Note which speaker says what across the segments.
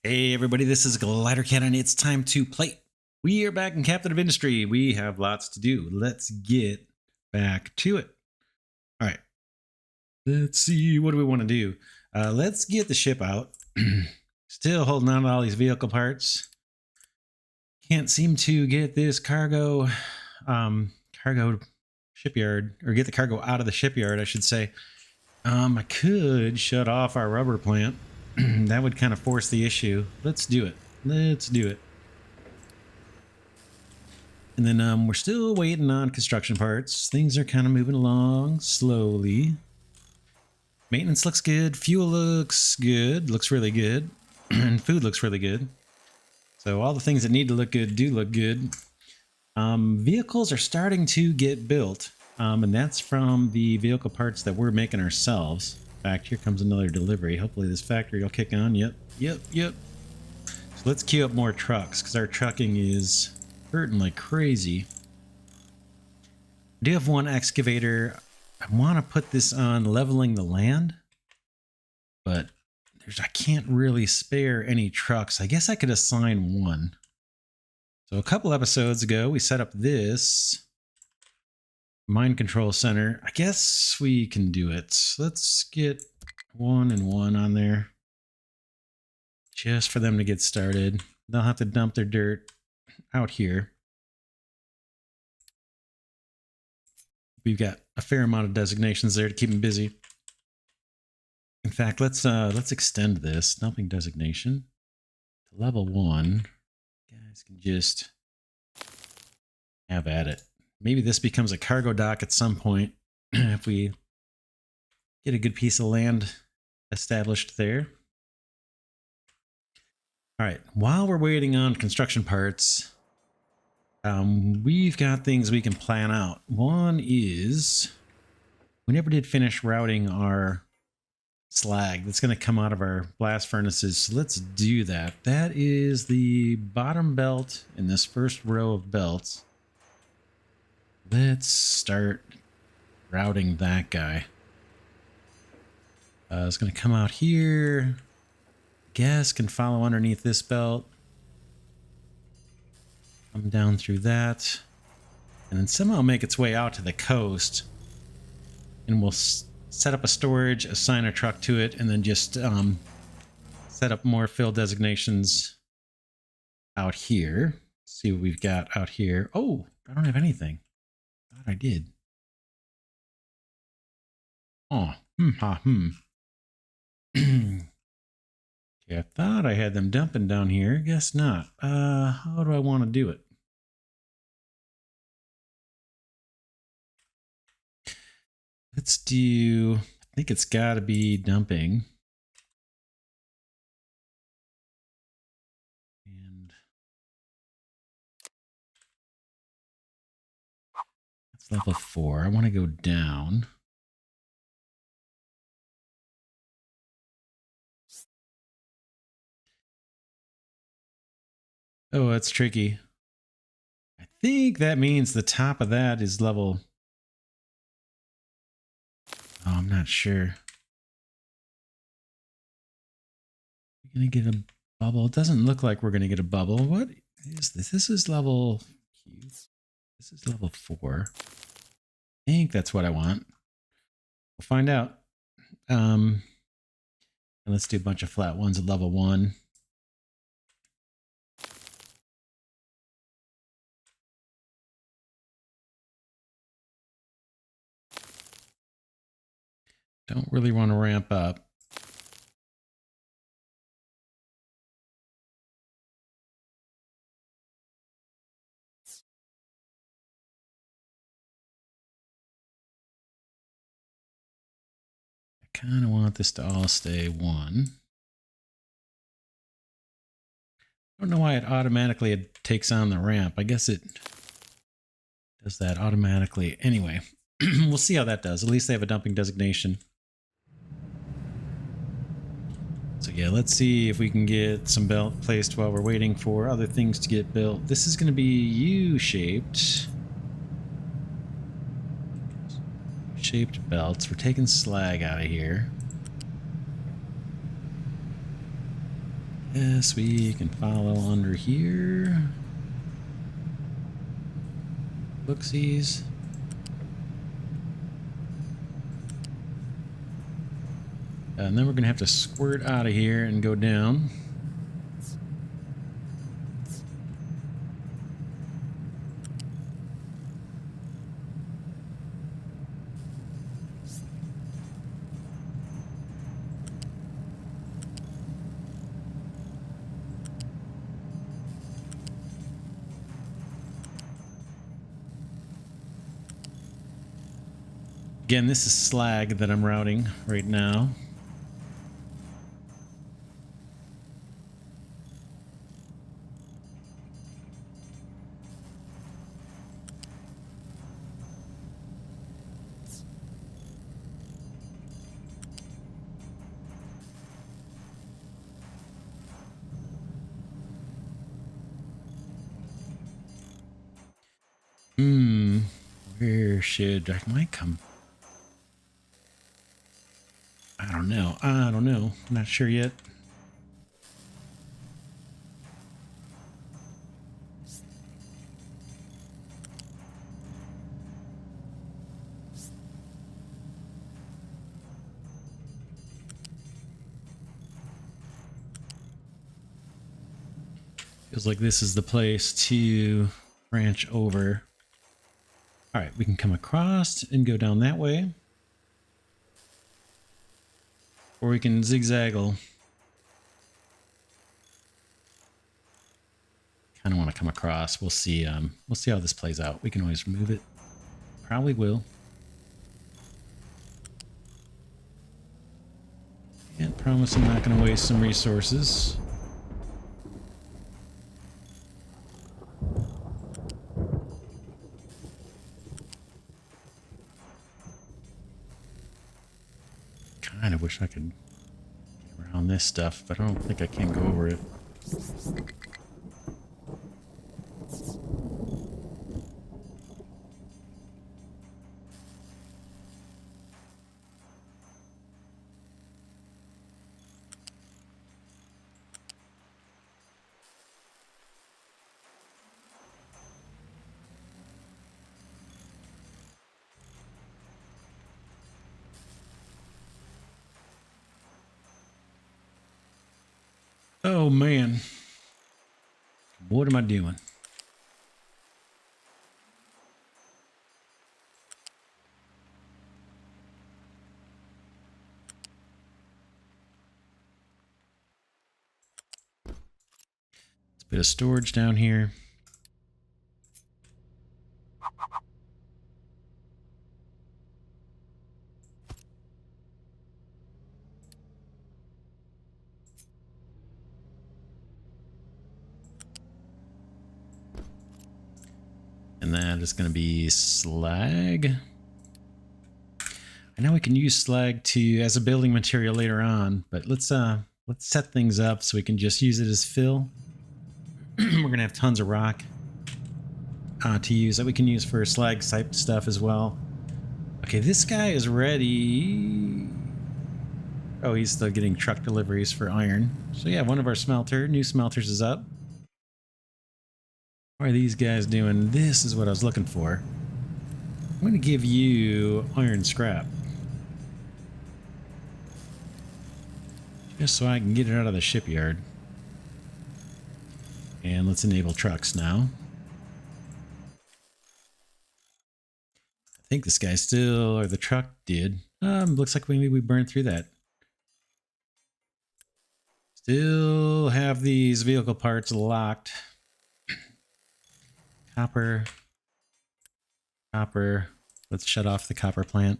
Speaker 1: Hey everybody, this is Glidercat and it's time to play. We are back in Captain of Industry. We have lots to do. Let's get back to it. All right. Let's see, what do we want to do? Let's get the ship out. Still holding on to all these vehicle parts. Can't seem to get this cargo shipyard, or get the cargo out of the shipyard, I should say. I could shut off our rubber plant. That would kind of force the issue. Let's do it. Let's do it. And then we're still waiting on construction parts. Things are kind of moving along slowly. Maintenance looks good. Fuel looks good. Looks really good. And food looks really good. So all the things that need to look good do look good. Vehicles are starting to get built. And that's from the vehicle parts that we're making ourselves. In fact, here comes another delivery. Hopefully this factory will kick on. Yep. So let's queue up more trucks because our trucking is hurting like crazy. I do have one excavator. I want to put this on leveling the land, but I can't really spare any trucks. I guess I could assign one. So a couple episodes ago, we set up this mind control center. I guess we can do it. Let's get 1 and 1 on there just for them to get started. They'll have to dump their dirt out here. We've got a fair amount of designations there to keep them busy. In fact, let's extend this dumping designation to level 1. You guys can just have at it. Maybe this becomes a cargo dock at some point if we get a good piece of land established there. All right, while we're waiting on construction parts, we've got things we can plan out. One is, we never did finish routing our slag that's going to come out of our blast furnaces. So let's do that. That is the bottom belt in this first row of belts. Let's start routing that guy. It's going to come out here. Gas can follow underneath this belt. Come down through that. And then somehow make its way out to the coast. And we'll set up a storage, assign a truck to it, and then just set up more fill designations out here. Let's see what we've got out here. Oh, I don't have anything. I did. Oh, Okay, I thought I had them dumping down here. Guess not. How do I want to do it? Let's do, I think it's got to be dumping. And that's level 4. I want to go down. Oh, that's tricky. I think that means the top of that is level. Oh, I'm not sure. We're going to get a bubble. It doesn't look like we're going to get a bubble. What is this? This is level. This is level 4. I think that's what I want. We'll find out. And let's do a bunch of flat ones at level 1. Don't really want to ramp up. I kind of want this to all stay 1. I don't know why it automatically takes on the ramp. I guess it does that automatically. Anyway, we'll see how that does. At least they have a dumping designation. So yeah, let's see if we can get some belt placed while we're waiting for other things to get built. This is going to be U-shaped. Shaped belts. We're taking slag out of here. Yes, we can follow under here. Looksies. And then we're going to have to squirt out of here and go down. Again, this is slag that I'm routing right now. Where should I might come? I don't know. I'm not sure yet. Feels like this is the place to branch over. All right, we can come across and go down that way. Or we can zigzaggle. Kind of want to come across. We'll see how this plays out. We can always remove it. Probably will. Can't promise I'm not going to waste some resources. Kind of wish I could get around this stuff, but I don't think I can go over it. Oh man, what am I doing? It's a bit of storage down here. And that is going to be slag. I know we can use slag as a building material later on, but let's set things up so we can just use it as fill. We're going to have tons of rock to use that we can use for slag type stuff as well. Okay, this guy is ready. Oh, he's still getting truck deliveries for iron. So yeah, one of our new smelters is up. What are these guys doing? This is what I was looking for. I'm going to give you iron scrap. Just so I can get it out of the shipyard. And let's enable trucks now. I think this guy still, or the truck did. Looks like maybe we burned through that. Still have these vehicle parts locked. Copper. Copper. Let's shut off the copper plant.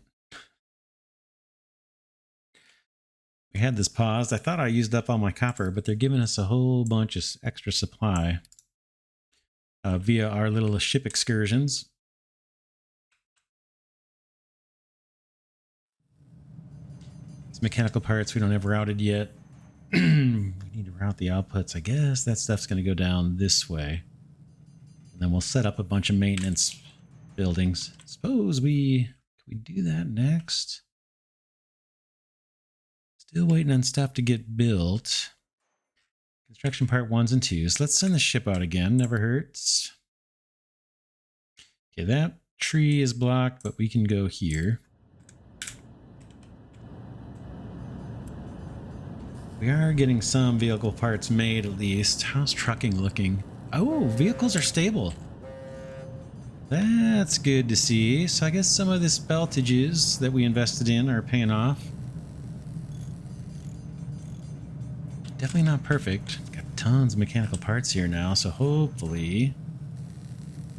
Speaker 1: We had this paused. I thought I used up all my copper, but they're giving us a whole bunch of extra supply via our little ship excursions. These mechanical parts we don't have routed yet. We need to route the outputs. I guess that stuff's going to go down this way. And then we'll set up a bunch of maintenance buildings. Suppose can we do that next? Still waiting on stuff to get built. Construction part 1s and 2s. Let's send the ship out again. Never hurts. Okay, that tree is blocked, but we can go here. We are getting some vehicle parts made at least. How's trucking looking? Oh, vehicles are stable. That's good to see. So I guess some of this beltages that we invested in are paying off. Definitely not perfect. Got tons of mechanical parts here now, so hopefully you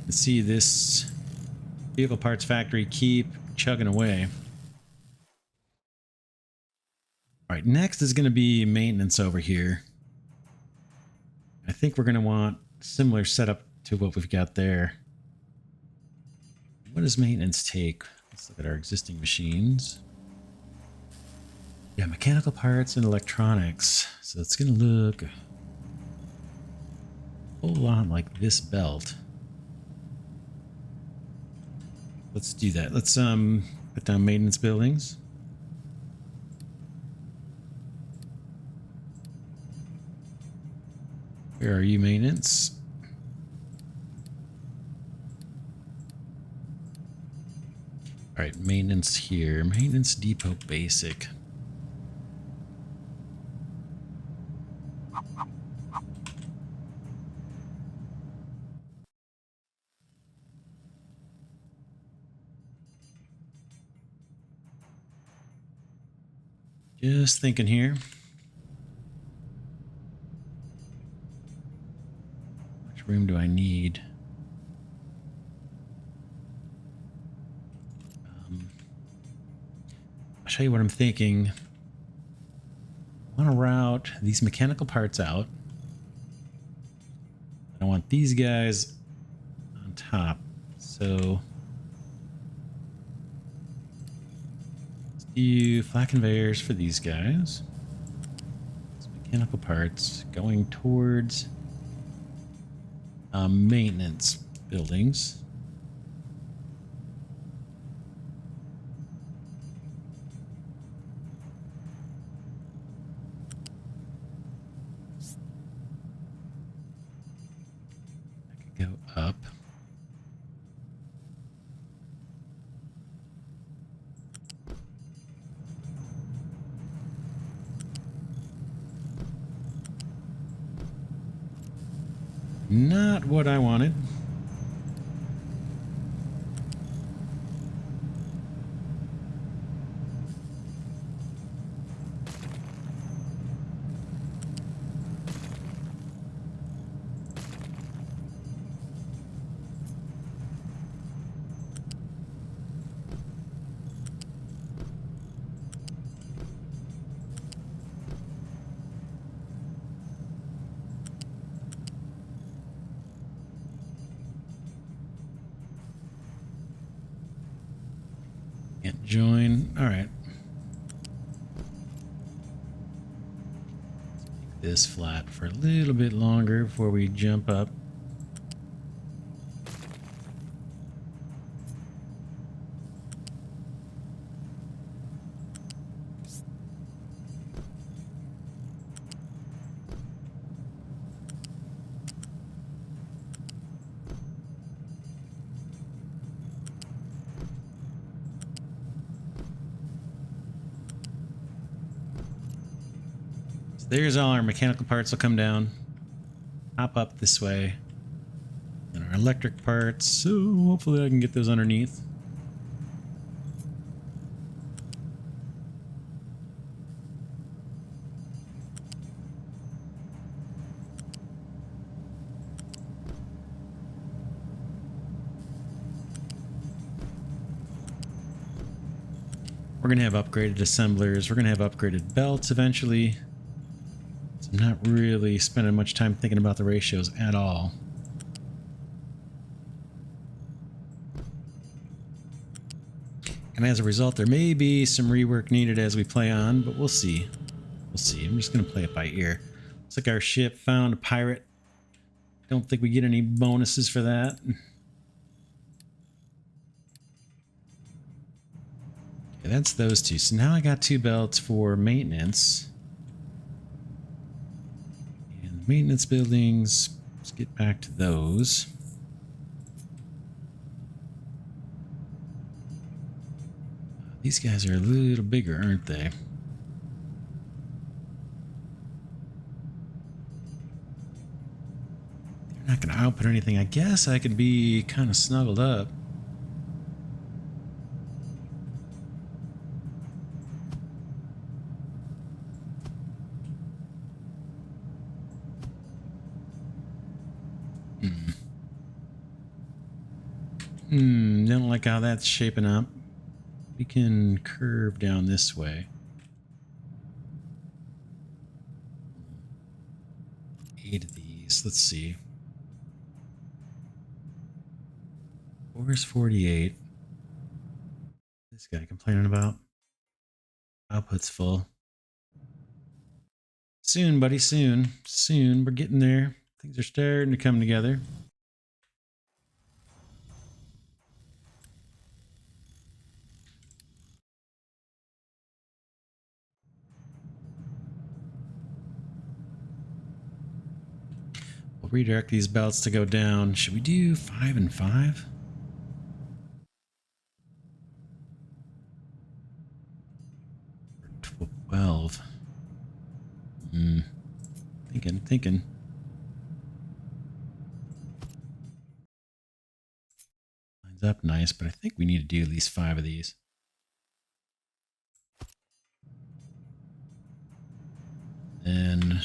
Speaker 1: can see this vehicle parts factory keep chugging away. All right, next is going to be maintenance over here. I think we're going to want similar setup to what we've got there. What does maintenance take? Let's look at our existing machines. Yeah, mechanical parts and electronics. So it's going to look a whole lot like this belt. Let's do that. Let's put down maintenance buildings. Where are you, maintenance? All right, maintenance here. Maintenance depot basic. Just thinking here. How much room do I need? I'll show you what I'm thinking. I want to route these mechanical parts out. I want these guys on top. So let's do flat conveyors for these guys. Some mechanical parts going towards maintenance buildings. Go up. Not what I wanted. Can't join. All right. Let's make this flat for a little bit longer before we jump up. There's all our mechanical parts will come down, hop up this way, and our electric parts, so hopefully I can get those underneath. We're going to have upgraded assemblers, we're going to have upgraded belts eventually. I'm not really spending much time thinking about the ratios at all. And as a result, there may be some rework needed as we play on, but we'll see. We'll see. I'm just going to play it by ear. Looks like our ship found a pirate. Don't think we get any bonuses for that. Okay, that's those two. So now I got two belts for maintenance. maintenance buildings. Let's get back to those. These guys are a little bigger, aren't they? They're not going to output anything. I guess I could be kind of snuggled up. Don't like how that's shaping up. We can curve down this way. 8 of these. Let's see. 4 is 48. This guy complaining about output's full. Soon, buddy, soon. Soon. We're getting there. Things are starting to come together. We'll redirect these belts to go down. Should we do 5 and 5? Or 12? Thinking. Lines up nice, but I think we need to do at least 5 of these. Then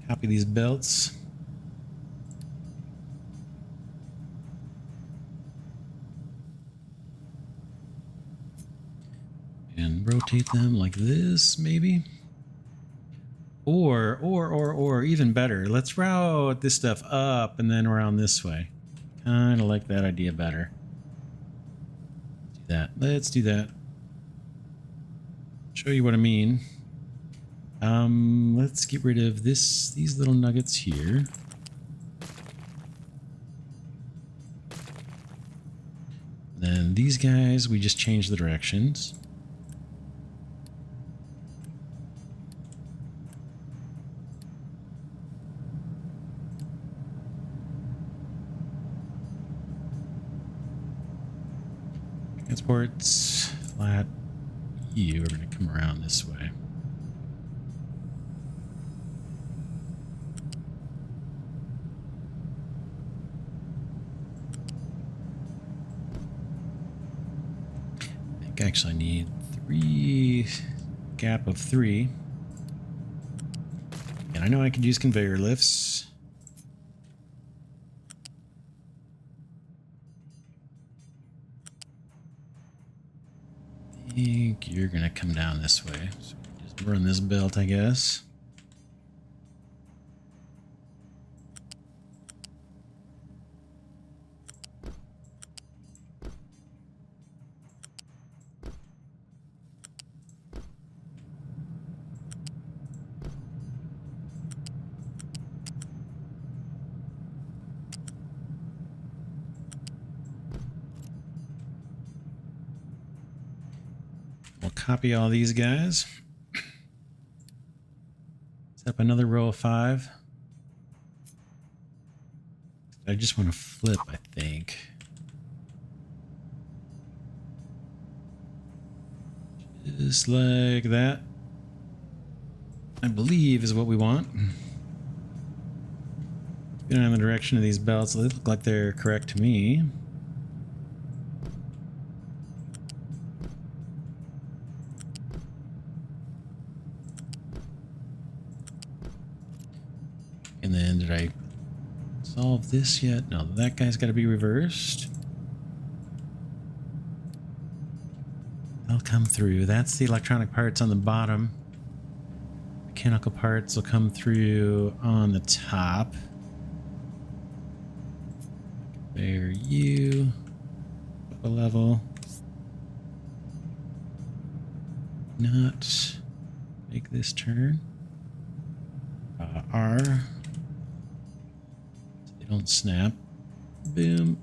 Speaker 1: copy these belts. And rotate them like this, maybe. Or even better, let's route this stuff up and then around this way. Kind of like that idea better. Do that. Let's do that. Show you what I mean. Let's get rid of these little nuggets here. Then these guys, we just change the directions. Transports, flat, you are going to come around this way. I think I actually need 3, gap of 3. And I know I could use conveyor lifts. I think you're gonna come down this way. So just run this belt, I guess. We'll copy all these guys. Set up another row of 5. I just want to flip, I think. Just like that. I believe is what we want. Keep an eye on the direction of these belts. They look like they're correct to me. And then did I solve this yet? No, that guy's got to be reversed. They'll come through. That's the electronic parts on the bottom. Mechanical parts will come through on the top. There, you. Up a level. Not make this turn. R. So they don't snap. Boom.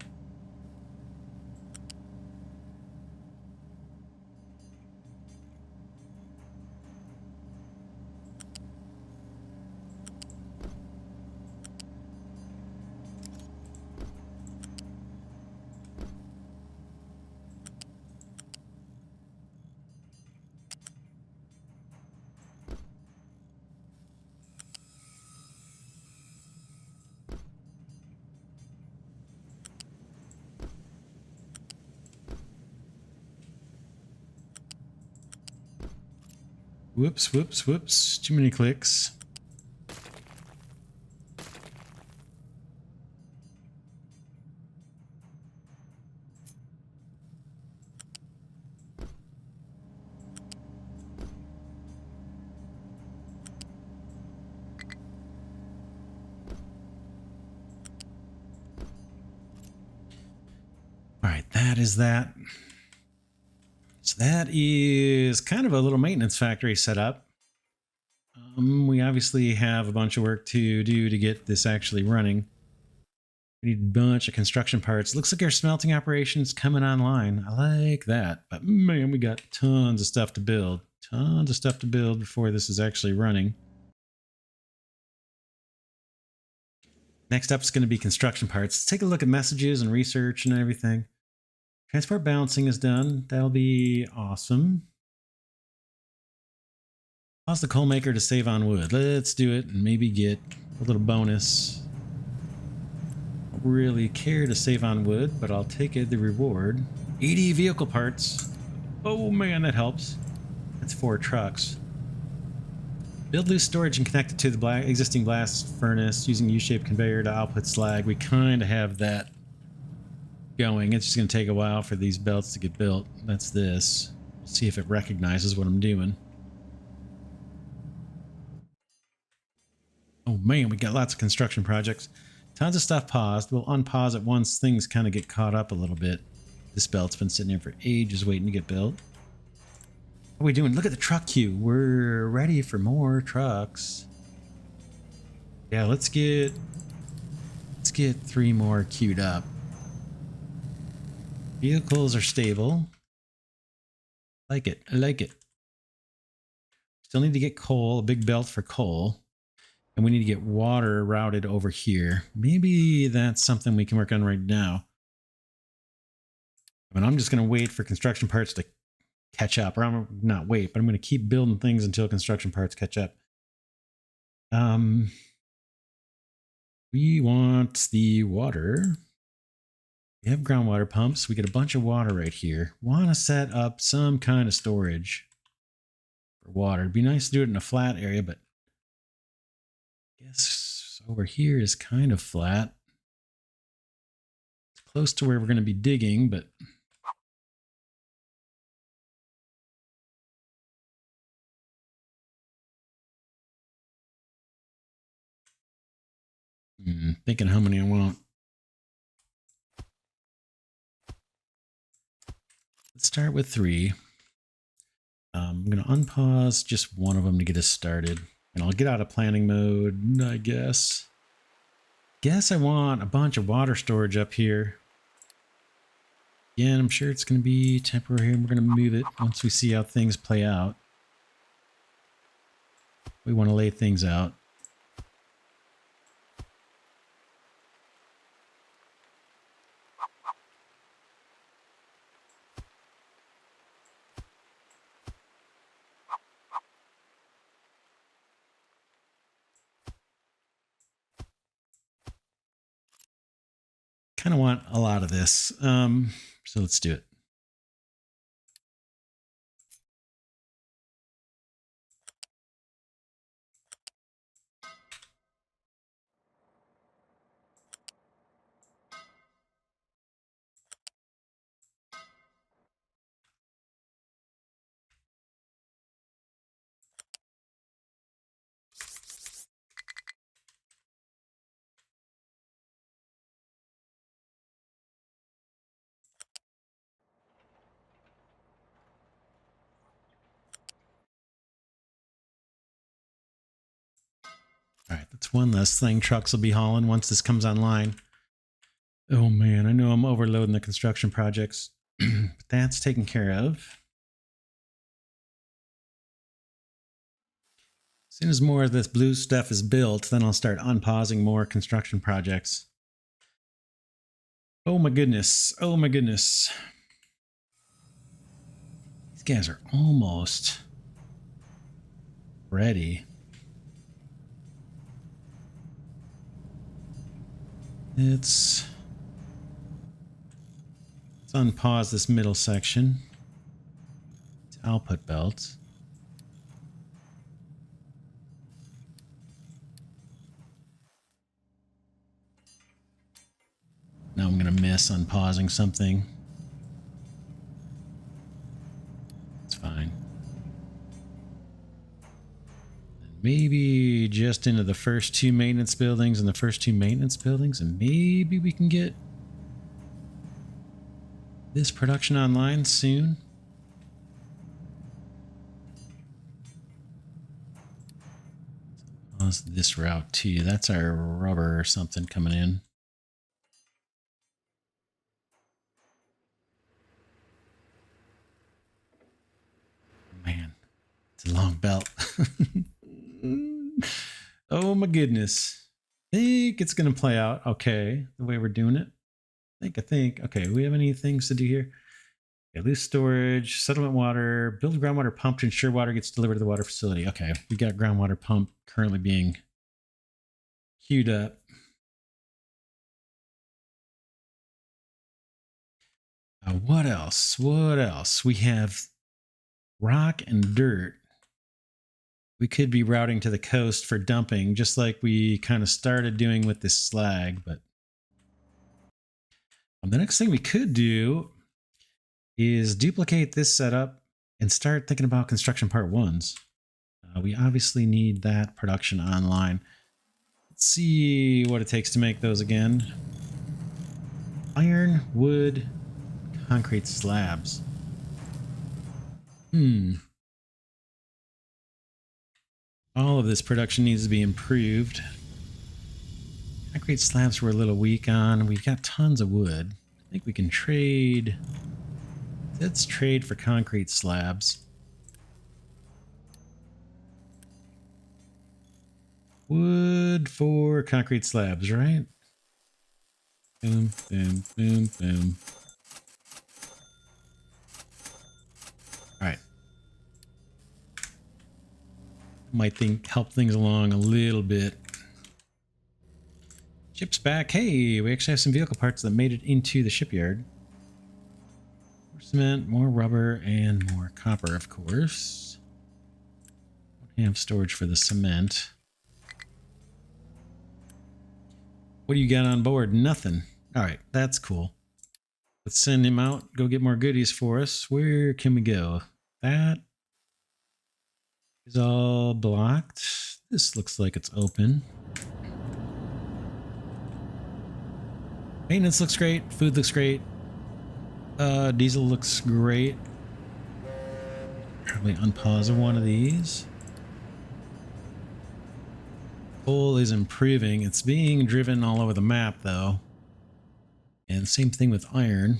Speaker 1: Whoops, whoops, whoops. Too many clicks. All right, that is that. So that is kind of a little maintenance factory set up. We obviously have a bunch of work to do to get this actually running. We need a bunch of construction parts. Looks like our smelting operation's coming online. I like that. But man, we got tons of stuff to build. Tons of stuff to build before this is actually running. Next up is going to be construction parts. Let's take a look at messages and research and everything. Transport balancing is done. That'll be awesome. Pause the coal maker to save on wood. Let's do it and maybe get a little bonus. Don't really care to save on wood, but I'll take it, the reward. 80 vehicle parts. Oh man, that helps. That's 4 trucks. Build loose storage and connect it to the existing blast furnace using U-shaped conveyor to output slag. We kind of have that going. It's just going to take a while for these belts to get built. That's this. We'll see if it recognizes what I'm doing. Oh man, we got lots of construction projects. Tons of stuff paused. We'll unpause it once things kind of get caught up a little bit. This belt's been sitting here for ages waiting to get built. What are we doing? Look at the truck queue. We're ready for more trucks. Yeah, let's get 3 more queued up. Vehicles are stable. I like it. I like it. Still need to get coal, a big belt for coal. And we need to get water routed over here. Maybe that's something we can work on right now. I mean, I'm just going to wait for construction parts to catch up. Or I'm not wait, but I'm going to keep building things until construction parts catch up. We want the water. We have groundwater pumps. We get a bunch of water right here. Want to set up some kind of storage for water. It'd be nice to do it in a flat area, but I guess over here is kind of flat. It's close to where we're going to be digging, but thinking how many I want. Let's start with 3. I'm going to unpause just one of them to get us started. And I'll get out of planning mode, I guess. Guess I want a bunch of water storage up here. Again, I'm sure it's going to be temporary and we're going to move it once we see how things play out. We want to lay things out. Kind of want a lot of this. So let's do it. All right, that's one less thing trucks will be hauling once this comes online. Oh man, I know I'm overloading the construction projects, but that's taken care of. As soon as more of this blue stuff is built, then I'll start unpausing more construction projects. Oh my goodness. Oh my goodness. These guys are almost ready. Let's unpause this middle section. It's output belt. miss unpausing something. It's fine. Maybe just into the first two maintenance buildings and maybe we can get this production online soon. Pause this route too. That's our rubber or something coming in. Man, it's a long belt. Oh my goodness. I think it's going to play out okay the way we're doing it. I think. Okay, we have any things to do here? Okay, loose storage, settlement water, build a groundwater pump to ensure water gets delivered to the water facility. Okay, we got groundwater pump currently being queued up. What else? What else? We have rock and dirt. We could be routing to the coast for dumping, just like we kind of started doing with this slag. But the next thing we could do is duplicate this setup and start thinking about construction part ones. We obviously need that production online. Let's see what it takes to make those again. Iron, wood, concrete slabs. All of this production needs to be improved. Concrete slabs we're a little weak on. We've got tons of wood. I think we can trade. Let's trade for concrete slabs. Wood for concrete slabs, right? Boom, boom, boom, boom. All right. Might help things along a little bit. Ship's back. Hey, we actually have some vehicle parts that made it into the shipyard. More cement, more rubber, and more copper, of course. Don't have storage for the cement. What do you got on board? Nothing. All right, that's cool. Let's send him out. Go get more goodies for us. Where can we go? That is all blocked. This looks like it's open. Maintenance looks great. Food looks great. Diesel looks great. Probably unpause one of these. Coal is improving. It's being driven all over the map, though. And same thing with iron.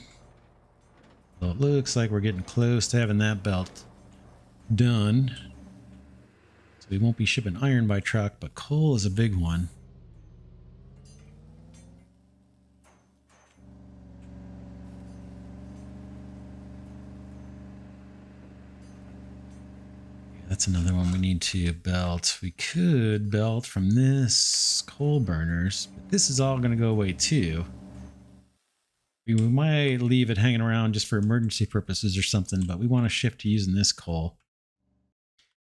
Speaker 1: So it looks like we're getting close to having that belt done. So we won't be shipping iron by truck, but coal is a big one. That's another one we need to belt. We could belt from this coal burners, but this is all going to go away too. We might leave it hanging around just for emergency purposes or something, but we want to shift to using this coal.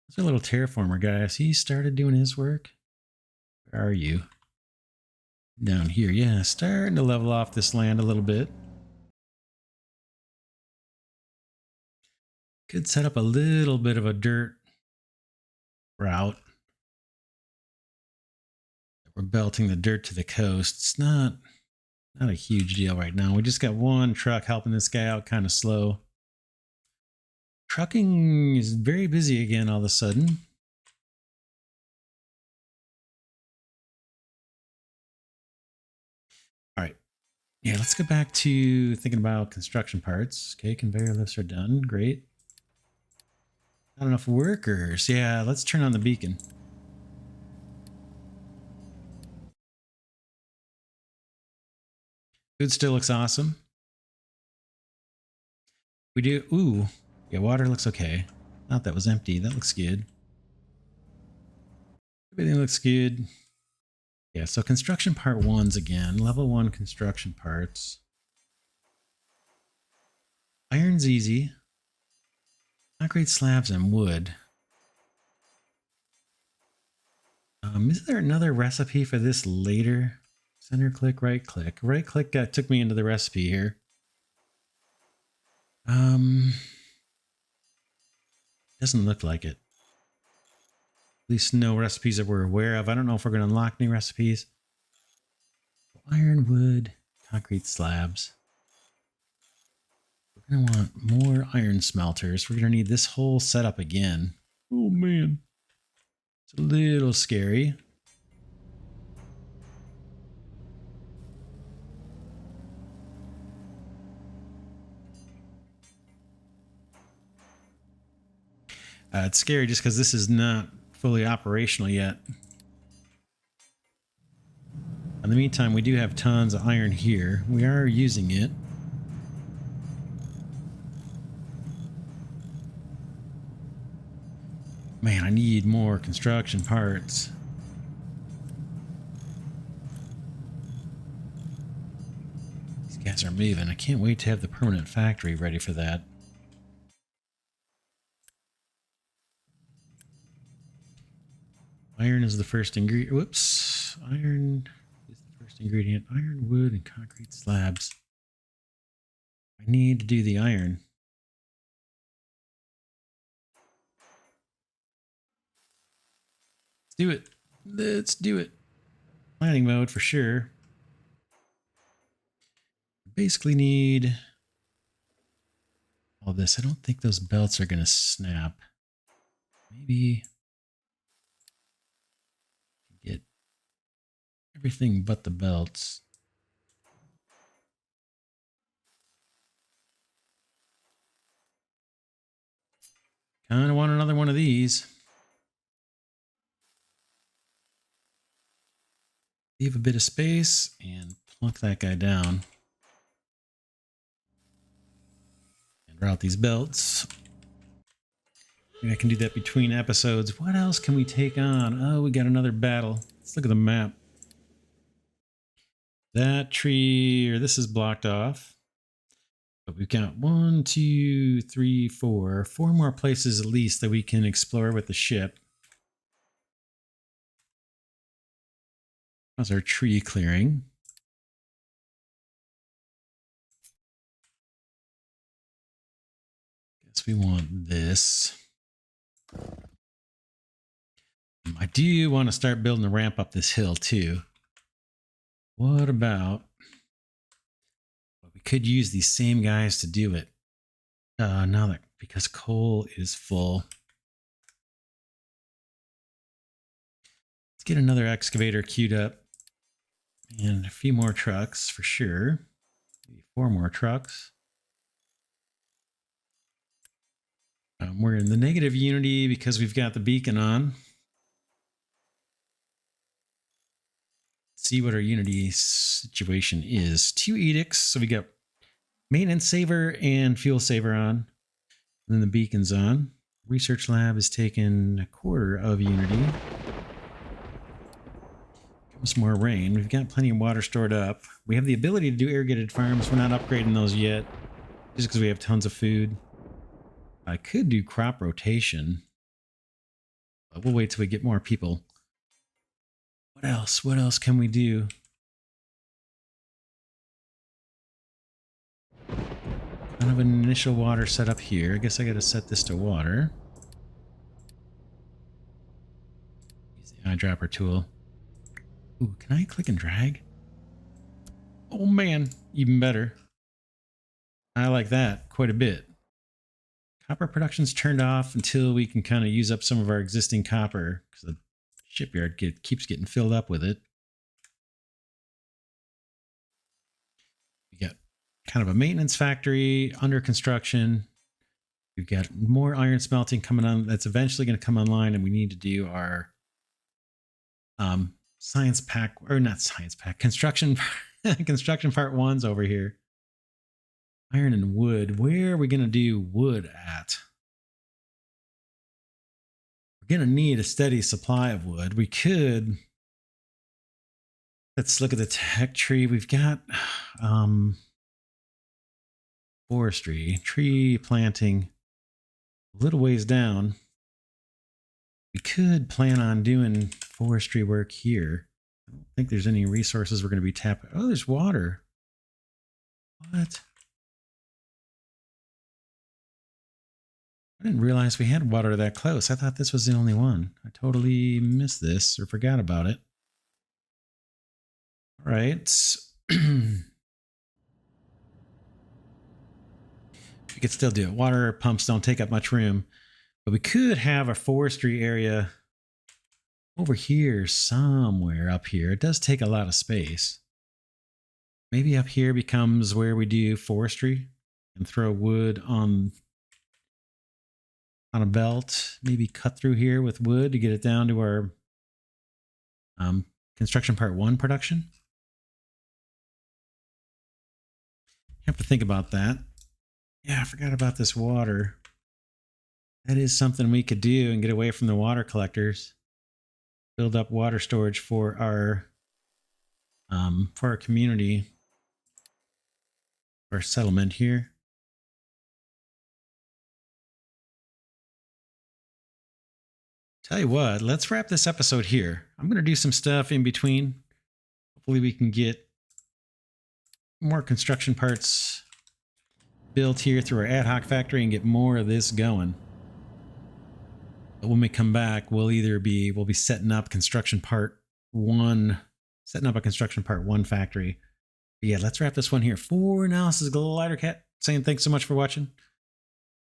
Speaker 1: There's our little terraformer guy. Has he started doing his work? Where are you? Down here. Yeah, starting to level off this land a little bit. Could set up a little bit of a dirt route. We're belting the dirt to the coast. It's not a huge deal right now. We just got one truck helping this guy out kind of slow. Trucking is very busy again all of a sudden. All right. Yeah, let's go back to thinking about construction parts. Okay, conveyor lifts are done. Great. Not enough workers. Yeah, let's turn on the beacon. Food still looks awesome. We do. Ooh. Yeah, water looks okay. Thought that was empty. That looks good. Everything looks good. Yeah, so construction part ones again. Level 1 construction parts. Iron's easy. Concrete slabs and wood. Is there another recipe for this later? Center click, right click. Right click took me into the recipe here. Doesn't look like it. At least no recipes that we're aware of. I don't know if we're going to unlock new recipes. Iron, wood, concrete slabs. We're going to want more iron smelters. We're going to need this whole setup again. Oh, man. It's a little scary. It's scary just because this is not fully operational yet. In the meantime, we do have tons of iron here. We are using it. Man, I need more construction parts. These guys are moving. I can't wait to have the permanent factory ready for that. Iron is the first ingredient. Whoops. Iron is the first ingredient. Iron, wood, and concrete slabs. I need to do the iron. Let's do it. Let's do it. Planning mode for sure. Basically need all this. I don't think those belts are going to snap. Maybe get everything but the belts. Kind of want another one of these. Leave a bit of space and plunk that guy down. And route these belts. Maybe I can do that between episodes. What else can we take on? Oh, we got another battle. Let's look at the map. That tree, or this is blocked off. But we've got 1, 2, 3, 4. 4 more places at least that we can explore with the ship. How's our tree clearing? Guess we want this. I do want to start building the ramp up this hill too. What about... we could use these same guys to do it. Now that because coal is full. Let's get another excavator queued up. And a few more trucks for sure. Maybe 4 more trucks. We're in the negative unity because we've got the beacon on. See what our unity situation is. 2 edicts. So we got maintenance saver and fuel saver on. And then the beacon's on. Research lab is taking 1/4 of unity. Comes more rain. We've got plenty of water stored up. We have the ability to do irrigated farms. We're not upgrading those yet, just because we have tons of food. I could do crop rotation, but we'll wait till we get more people. What else? What else can we do? Kind of an initial water setup here. I guess I got to set this to water. Use the eyedropper tool. Ooh, can I click and drag? Oh man, even better. I like that quite a bit. Copper production's turned off until we can kind of use up some of our existing copper because the shipyard keeps getting filled up with it. We got kind of a maintenance factory under construction. We've got more iron smelting coming on. That's eventually going to come online, and we need to do our science pack, or not science pack, construction construction part 1's over here. Iron and wood. Where are we going to do wood at? We're going to need a steady supply of wood. We could... Let's look at the tech tree. We've got forestry, tree planting a little ways down. We could plan on doing forestry work here. I don't think there's any resources we're going to be tapping. Oh, there's water. What? I didn't realize we had water that close. I thought this was the only one. I totally missed this or forgot about it. All right. We could still do it. Water pumps don't take up much room, but we could have a forestry area over here somewhere up here. It does take a lot of space. Maybe up here becomes where we do forestry and throw wood on a belt. Maybe cut through here with wood to get it down to our construction part 1 production. Have to think about that. Yeah, I forgot about this water. That is something we could do and get away from the water collectors. Build up water storage for our community, our settlement here. Tell you what, let's wrap this episode here. I'm going to do some stuff in between. Hopefully we can get more construction parts built here through our ad hoc factory and get more of this going. But when we come back, we'll be setting up construction part 1, setting up a construction part 1 factory. But yeah, let's wrap this one here. For now, this is Glidercat saying thanks so much for watching.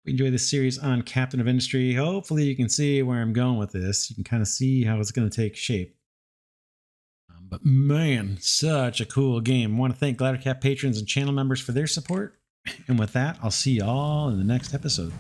Speaker 1: We enjoy this series on Captain of Industry. Hopefully you can see where I'm going with this. You can kind of see how it's going to take shape. But man, such a cool game. I want to thank Glidercat patrons and channel members for their support. And with that, I'll see you all in the next episode.